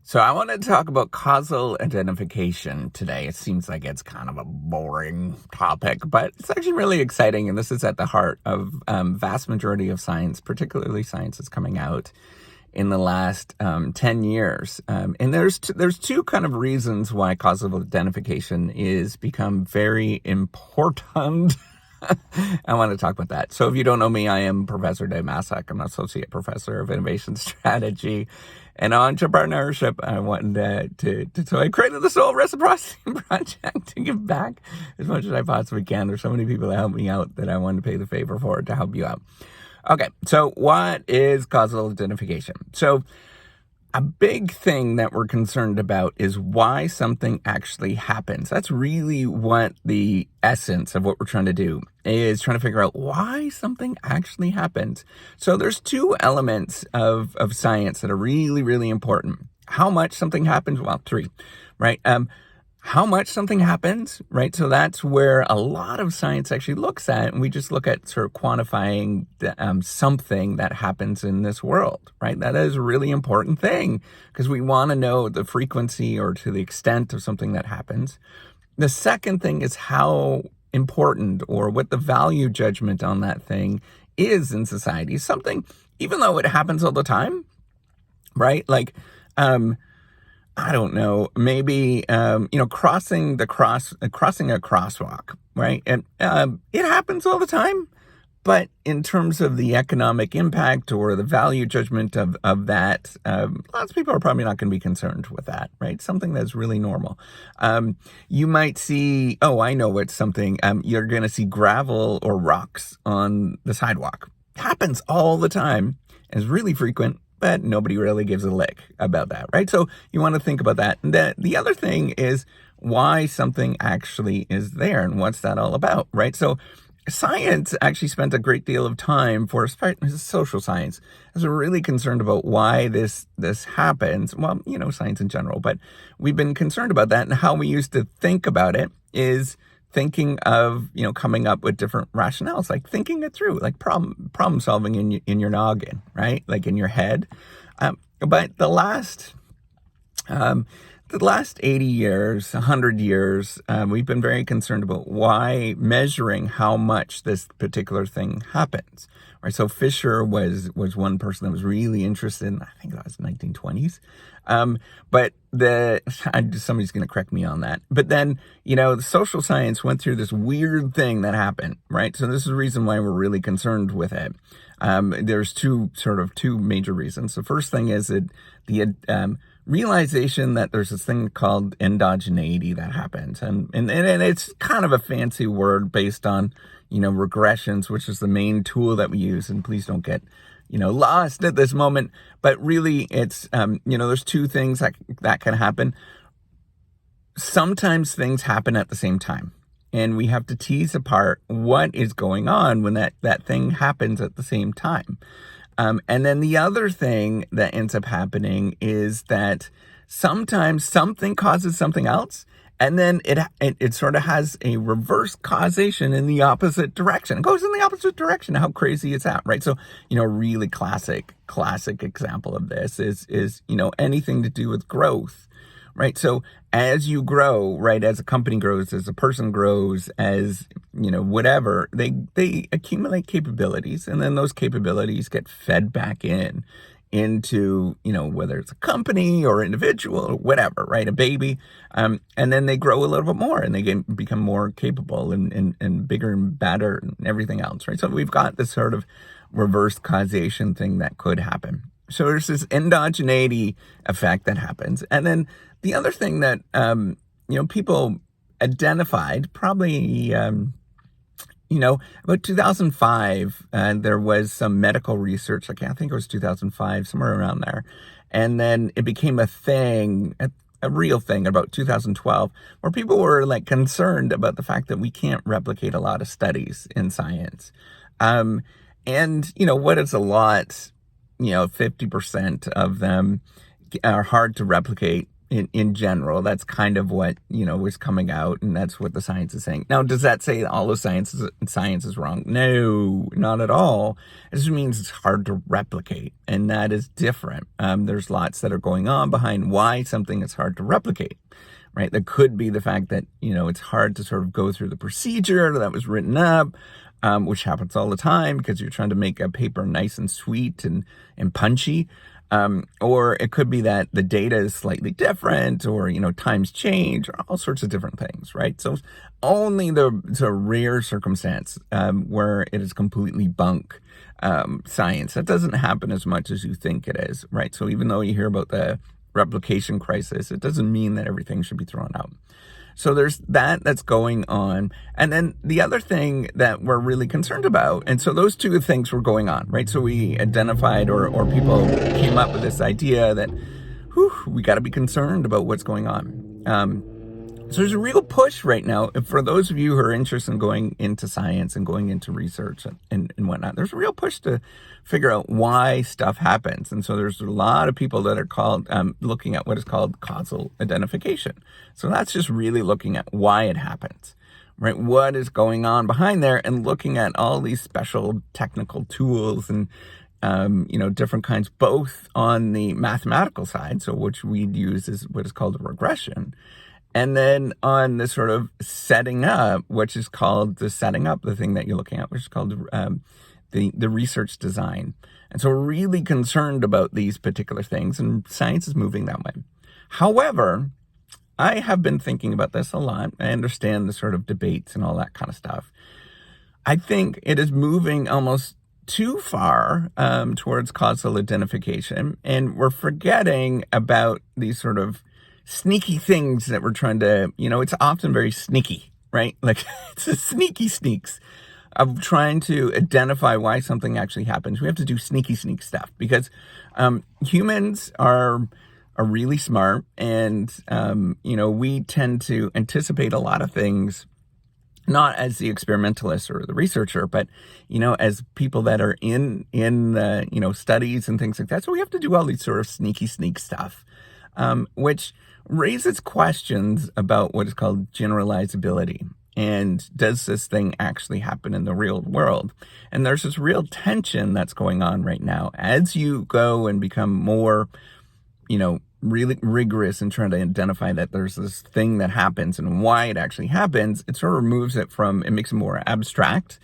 So I want to talk about causal identification today. It seems like it's kind of a boring topic, but it's actually really exciting. And this is at the heart of vast majority of science, particularly science that's coming out in the last 10 years. And there's two kind of reasons why causal identification is become very important. I want to talk about that. So if you don't know me, I am Professor Dave Massac. I'm an associate professor of innovation strategy and entrepreneurship. I wanted so I created this whole reciprocity project to give back as much as I possibly can. There's so many people that help me out that I wanted to pay the favor for to help you out. Okay, so what is causal identification? So a big thing that we're concerned about is why something actually happens. That's really what the essence of what we're trying to do is, trying to figure out why something actually happens. So there's two elements of science that are really, really important. How much something happens? Well, three, right? How much something happens, right? So that's where a lot of science actually looks at, and we just look at sort of quantifying something that happens in this world, right? That is a really important thing because we want to know the frequency or to the extent of something that happens. The second thing is how important or what the value judgment on that thing is in society. Something, even though it happens all the time, right? Like, I don't know, maybe, crossing a crosswalk, right? And it happens all the time. But in terms of the economic impact or the value judgment of that, lots of people are probably not going to be concerned with that, right? Something that's really normal. You might see, I know it's something, you're going to see gravel or rocks on the sidewalk. It happens all the time. It's really frequent. But nobody really gives a lick about that, right? So you want to think about that. And the other thing is why something actually is there and what's that all about, right? So science actually spent a great deal of time social science is really concerned about why this happens. Well, science in general, but we've been concerned about that, and how we used to think about it is thinking of, coming up with different rationales, like thinking it through, like problem solving in your noggin, right? Like in your head. But the last 80 years, 100 years, we've been very concerned about why measuring how much this particular thing happens, right? So Fisher was one person that was really interested in, I think that was 1920s. But somebody's going to correct me on that. But then, the social science went through this weird thing that happened, right? So this is the reason why we're really concerned with it. There's two major reasons. The first thing is that the realization that there's this thing called endogeneity that happens. And it's kind of a fancy word based on, regressions, which is the main tool that we use. And please don't get, lost at this moment. But really it's, there's two things that can happen. Sometimes things happen at the same time. And we have to tease apart what is going on when that thing happens at the same time. And then the other thing that ends up happening is that sometimes something causes something else, and then it sort of has a reverse causation in the opposite direction. It goes in the opposite direction. How crazy is that, right? So, really classic example of this is anything to do with growth. Right. So as you grow, right, as a company grows, as a person grows, as, whatever, they accumulate capabilities, and then those capabilities get fed back into, whether it's a company or individual or whatever, right, a baby. And then they grow a little bit more, and they become more capable and bigger and better and everything else, right? So we've got this sort of reverse causation thing that could happen. So there's this endogeneity effect that happens. And then the other thing that, people identified probably, about 2005, there was some medical research, I think it was 2005, somewhere around there. And then it became a thing, a real thing about 2012, where people were like concerned about the fact that we can't replicate a lot of studies in science. And, what is a lot, 50% of them are hard to replicate. in general. That's kind of what, was coming out, and that's what the science is saying. Now, does that say all of science is wrong? No, not at all. It just means it's hard to replicate, and that is different. There's lots that are going on behind why something is hard to replicate, right? That could be the fact that, it's hard to sort of go through the procedure that was written up, which happens all the time because you're trying to make a paper nice and sweet and punchy. Or it could be that the data is slightly different, or, times change, or all sorts of different things, right? So only it's a rare circumstance where it is completely bunk science. That doesn't happen as much as you think it is, right? So even though you hear about the replication crisis, it doesn't mean that everything should be thrown out. So there's that's going on. And then the other thing that we're really concerned about, and so those two things were going on, right? So we identified, or people came up with this idea that, we got to be concerned about what's going on. So there's a real push right now, for those of you who are interested in going into science and going into research and whatnot, there's a real push to figure out why stuff happens. And so there's a lot of people that are looking at what is called causal identification. So that's just really looking at why it happens, right? What is going on behind there, and looking at all these special technical tools and different kinds, both on the mathematical side, so which we'd use is what is called a regression, and then on the sort of setting up, which is called the setting up, the thing that you're looking at, which is called the research design. And so we're really concerned about these particular things, and science is moving that way. However, I have been thinking about this a lot. I understand the sort of debates and all that kind of stuff. I think it is moving almost too far towards causal identification, and we're forgetting about these sort of sneaky things that we're trying to, it's often very sneaky, right? Like it's a sneaks of trying to identify why something actually happens. We have to do sneak stuff because humans are really smart, and we tend to anticipate a lot of things, not as the experimentalist or the researcher, but as people that are in the studies and things like that. So we have to do all these sort of sneak stuff, which raises questions about what is called generalizability. And does this thing actually happen in the real world? And there's this real tension that's going on right now. As you go and become more, really rigorous in trying to identify that there's this thing that happens and why it actually happens, it sort of removes it it makes it more abstract.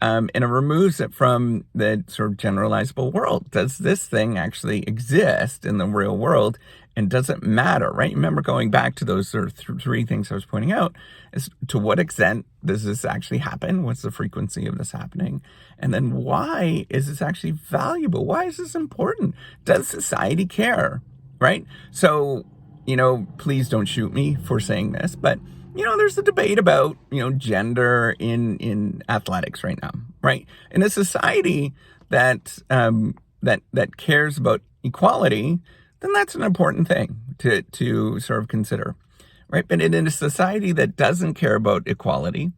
And it removes it from the sort of generalizable world. Does this thing actually exist in the real world? And does it matter, right? Remember going back to those sort of three things I was pointing out, is to what extent does this actually happen? What's the frequency of this happening? And then why is this actually valuable? Why is this important? Does society care, right? So, please don't shoot me for saying this, but there's a debate about, gender in athletics right now, right? In a society that cares about equality, then that's an important thing to sort of consider, right? But in a society that doesn't care about equality,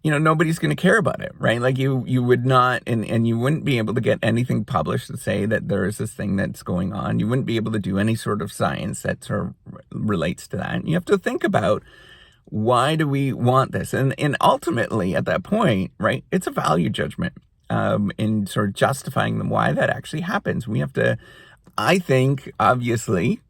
nobody's going to care about it, right? Like you would not, and you wouldn't be able to get anything published to say that there is this thing that's going on. You wouldn't be able to do any sort of science that sort of relates to that. And you have to think about, why do we want this? And ultimately at that point, right, it's a value judgment in sort of justifying them why that actually happens. We have to, I think, obviously,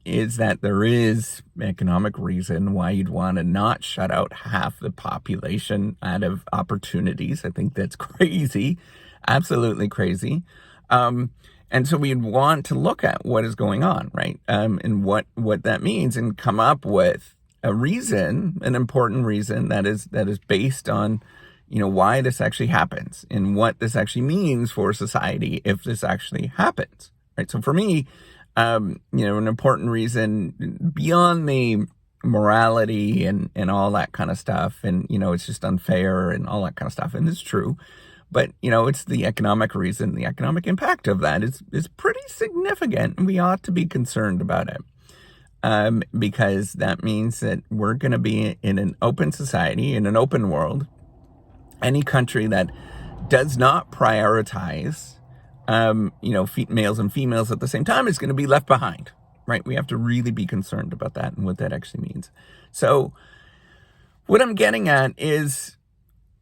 is that there is economic reason why you'd want to not shut out half the population out of opportunities. I think that's crazy, absolutely crazy. And so we'd want to look at what is going on, right? And what that means, and come up with a reason, an important reason that is based on, why this actually happens and what this actually means for society if this actually happens, right? So for me, an important reason beyond the morality and all that kind of stuff, and, it's just unfair and all that kind of stuff, and it's true, but, it's the economic reason. The economic impact of that is pretty significant, and we ought to be concerned about it, because that means that we're going to be in an open society, in an open world. Any country that does not prioritize males and females at the same time is going to be left behind, right? We have to really be concerned about that and what that actually means. So what I'm getting at is,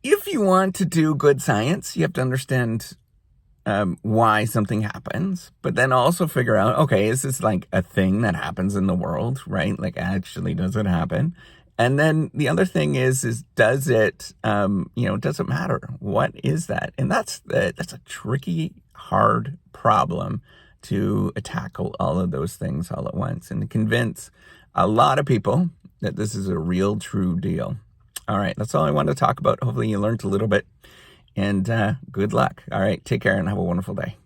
if you want to do good science, you have to understand why something happens, but then also figure out, okay, is this like a thing that happens in the world, right? Like, actually, does it happen? And then the other thing is does it, does it matter? What is that? And that's a tricky, hard problem to tackle all of those things all at once and to convince a lot of people that this is a real, true deal. All right, that's all I wanted to talk about. Hopefully you learned a little bit, and good luck. All right, take care and have a wonderful day.